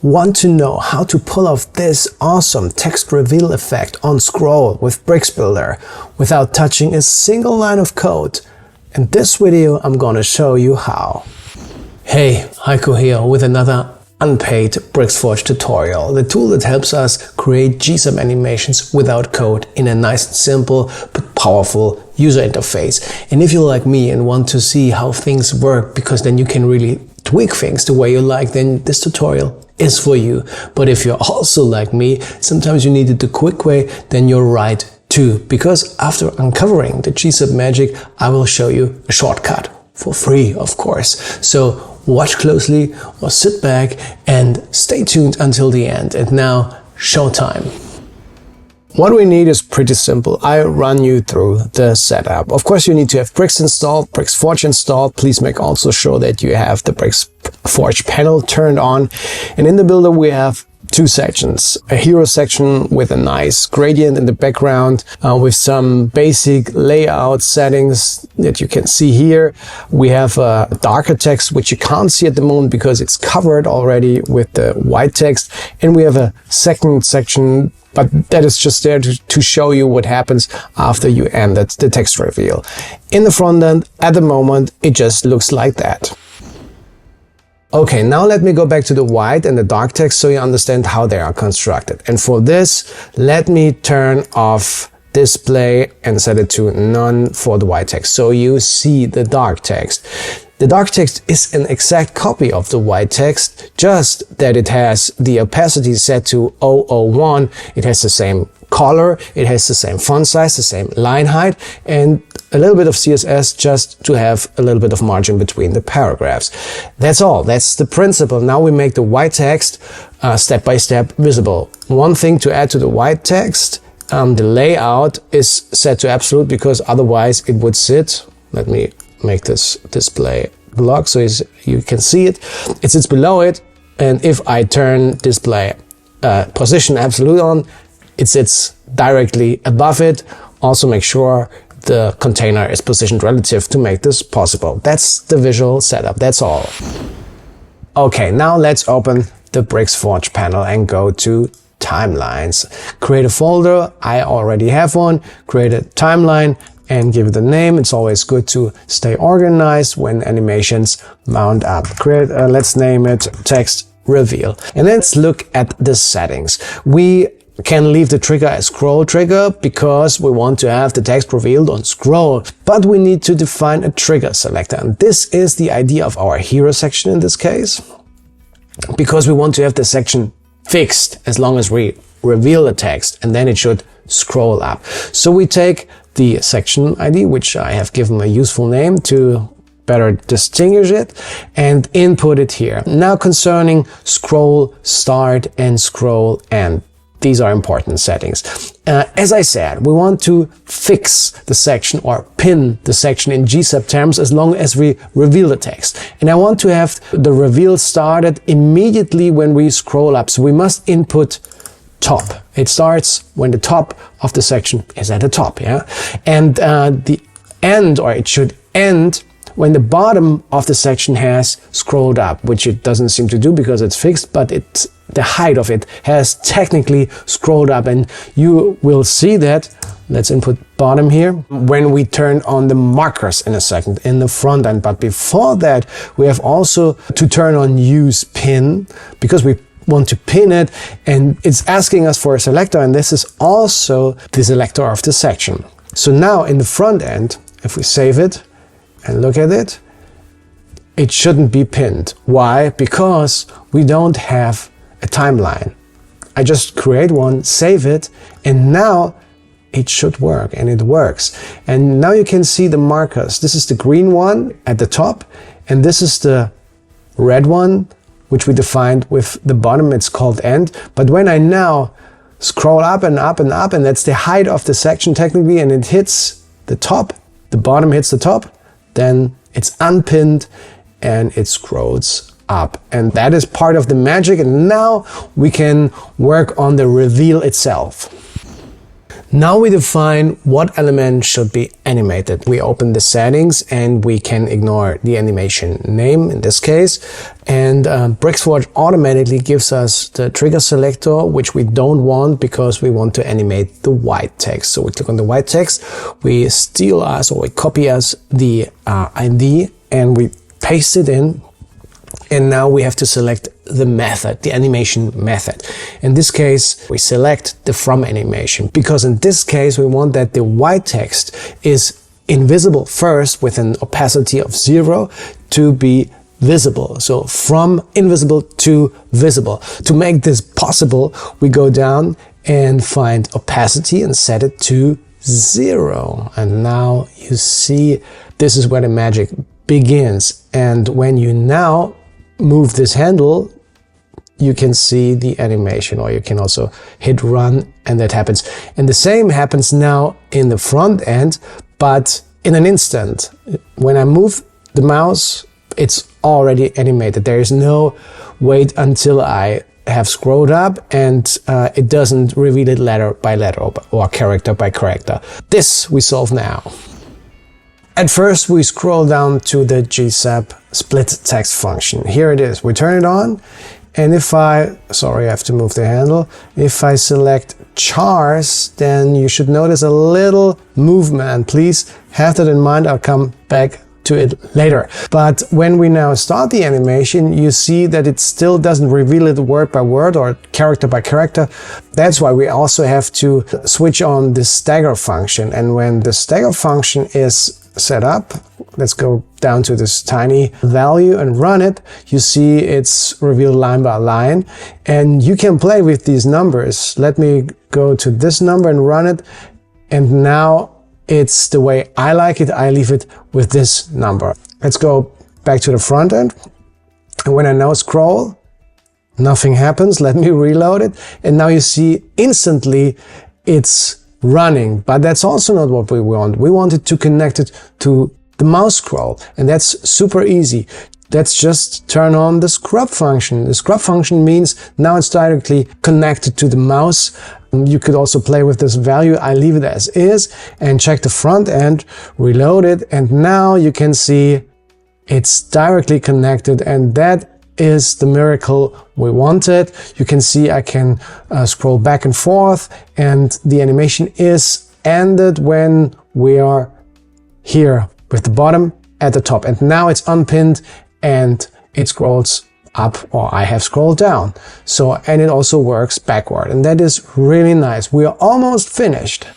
Want to know how to pull off this awesome text reveal effect on scroll with Bricksbuilder without touching a single line of code? In this video I'm gonna show you how. Hey, Heiko here with another unpaid Bricksforge tutorial, the tool that helps us create Setp animations without code in a nice and simple but powerful user interface. And if you're like me and want to see how things work, because then you can really tweak things the way you like, then this tutorial is for you. But if you're also like me, sometimes you need it the quick way, then you're right too. Because after uncovering the Setp magic, I will show you a shortcut for free, of course. So watch closely or sit back and stay tuned until the end. And now, showtime. What we need is pretty simple. I run you through the setup. Of course, you need to have Bricks installed, Bricksforge installed. Please make also sure that you have the Bricksforge panel turned on. And in the builder, we have two sections. A hero section with a nice gradient in the background with some basic layout settings that you can see here. We have a darker text, which you can't see at the moment because it's covered already with the white text. And we have a second section, but that is just there to show you what happens after you ended the text reveal. In the front end, at the moment, it just looks like that. Okay, now let me go back to the white and the dark text so you understand how they are constructed. And for this, let me turn off display and set it to none for the white text, so you see the dark text. The dark text is an exact copy of the white text, just that it has the opacity set to 001. It has the same color, it has the same font size, the same line height, and a little bit of CSS just to have a little bit of margin between the paragraphs. That's all. That's the principle. Now we make the white text step by step visible. One thing to add to the white text, the layout is set to absolute because otherwise it would sit. Let me make this display block so you can see it. It sits below it, and if I turn display position absolute on, it sits directly above it. Also make sure the container is positioned relative to make this possible. That's the visual setup, that's all. Okay, now let's open the Bricksforge panel and go to timelines. Create a folder, I already have one, create a timeline and give it a name. It's always good to stay organized when animations mount up. Let's name it text reveal. And let's look at the settings. We can leave the trigger as scroll trigger because we want to have the text revealed on scroll, but we need to define a trigger selector. And this is the idea of our hero section in this case, because we want to have the section fixed as long as we reveal the text, and then it should scroll up. So we take the section ID, which I have given a useful name to better distinguish it, and input it here. Now concerning scroll start and scroll end. These are important settings. As I said, we want to fix the section or pin the section in Setp terms as long as we reveal the text. And I want to have the reveal started immediately when we scroll up. So we must input top. It starts when the top of the section is at the top, yeah? And the end, or it should end when the bottom of the section has scrolled up, which it doesn't seem to do because it's fixed, but the height of it has technically scrolled up, and you will see that. Let's input bottom here when we turn on the markers in a second in the front end. But before that, we have also to turn on use pin because we want to pin it, and it's asking us for a selector, and this is also the selector of the section. So now in the front end, if we save it and look at it, it shouldn't be pinned. Why? Because we don't have a timeline. I just create one, save it, and now it should work, and it works. And now you can see the markers. This is the green one at the top, and this is the red one, which we defined with the bottom. It's called end. But when I now scroll up and up and up, and that's the height of the section technically, and it hits the top, the bottom hits the top, then it's unpinned and it scrolls up. And that is part of the magic. And now we can work on the reveal itself. Now we define what element should be animated. We open the settings and we can ignore the animation name in this case. And Bricksbuilder automatically gives us the trigger selector, which we don't want because we want to animate the white text. So we click on the white text, we steal us or we copy us the ID and we paste it in. And now we have to select the method, the animation method. In this case, we select the from animation because in this case, we want that the white text is invisible first with an opacity of 0 to be visible. So from invisible to visible. To make this possible, we go down and find opacity and set it to 0. And now you see this is where the magic begins. And when you now move this handle, you can see the animation, or you can also hit run and that happens. And the same happens now in the front end, but in an instant. When I move the mouse, it's already animated. There is no wait until I have scrolled up and it doesn't reveal it letter by letter or character by character. This we solve now. At first, we scroll down to the Setp split text function. Here it is. We turn it on, and if I have to move the handle. If I select chars, then you should notice a little movement. Please have that in mind. I'll come back to it later. But when we now start the animation, you see that it still doesn't reveal it word by word or character by character. That's why we also have to switch on the Stagger function. And when the Stagger function is set up, let's go down to this tiny value and run it. You see it's revealed line by line, and you can play with these numbers. Let me go to this number and run it, and now it's the way I like it. I leave it with this number. Let's go back to the front end, and when I now scroll, nothing happens. Let me reload it, and now you see instantly it's running, but that's also not what we want. We want it to connect it to the mouse scroll, and that's super easy. Let's just turn on the scrub function. The scrub function means now it's directly connected to the mouse. You could also play with this value. I leave it as is and check the front end, reload it, and now you can see it's directly connected, and that is the miracle we wanted. You can see I can scroll back and forth, and the animation is ended when we are here with the bottom at the top. And now it's unpinned and it scrolls up, or I have scrolled down. So, and it also works backward, and that is really nice. We are almost finished.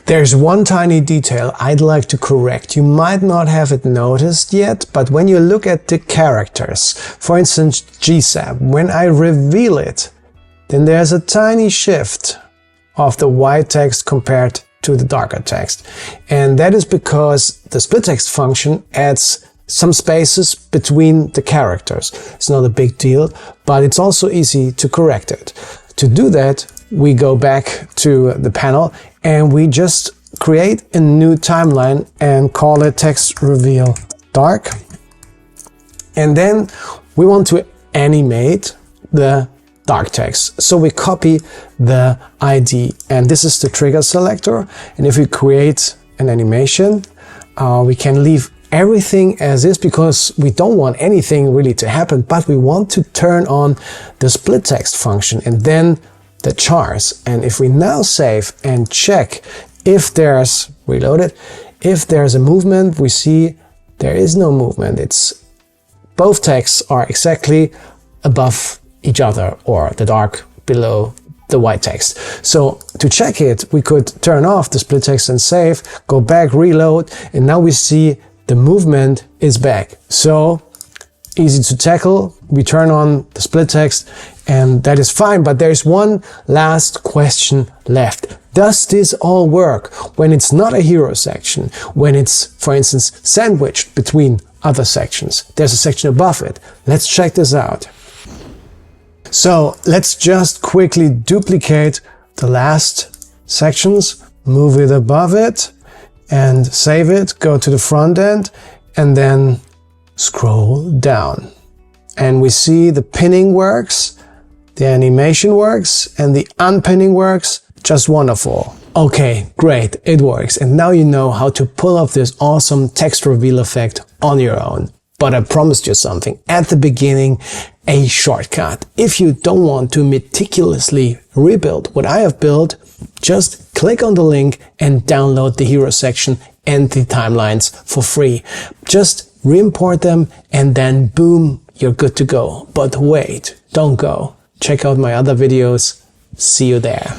There's one tiny detail I'd like to correct. You might not have it noticed yet, but when you look at the characters, for instance Setp, when I reveal it, then there's a tiny shift of the white text compared to the darker text. And that is because the split text function adds some spaces between the characters. It's not a big deal, but it's also easy to correct it. To do that, we go back to the panel and we just create a new timeline and call it text reveal dark. And then we want to animate the dark text. So we copy the ID, and this is the trigger selector. And if we create an animation, we can leave everything as is because we don't want anything really to happen, but we want to turn on the split text function and then the chars. And if we now save and check if there's reloaded, if there's a movement, we see there is no movement. It's both texts are exactly above each other, or the dark below the white text. So to check it, we could turn off the split text and save, go back, reload, and now we see the movement is back. So easy to tackle. We turn on the split text and that is fine, but there's one last question left. Does this all work when it's not a hero section? When it's, for instance, sandwiched between other sections? There's a section above it. Let's check this out. So let's just quickly duplicate the last sections, move it above it and save it, go to the front end and then scroll down. And we see the pinning works, the animation works, and the unpinning works. Just wonderful. Okay, great, it works. And now you know how to pull off this awesome text reveal effect on your own. But I promised you something at the beginning, a shortcut. If you don't want to meticulously rebuild what I have built, just click on the link and download the hero section and the timelines for free. Just re-import them and then boom, you're good to go. But wait, don't go. Check out my other videos. See you there.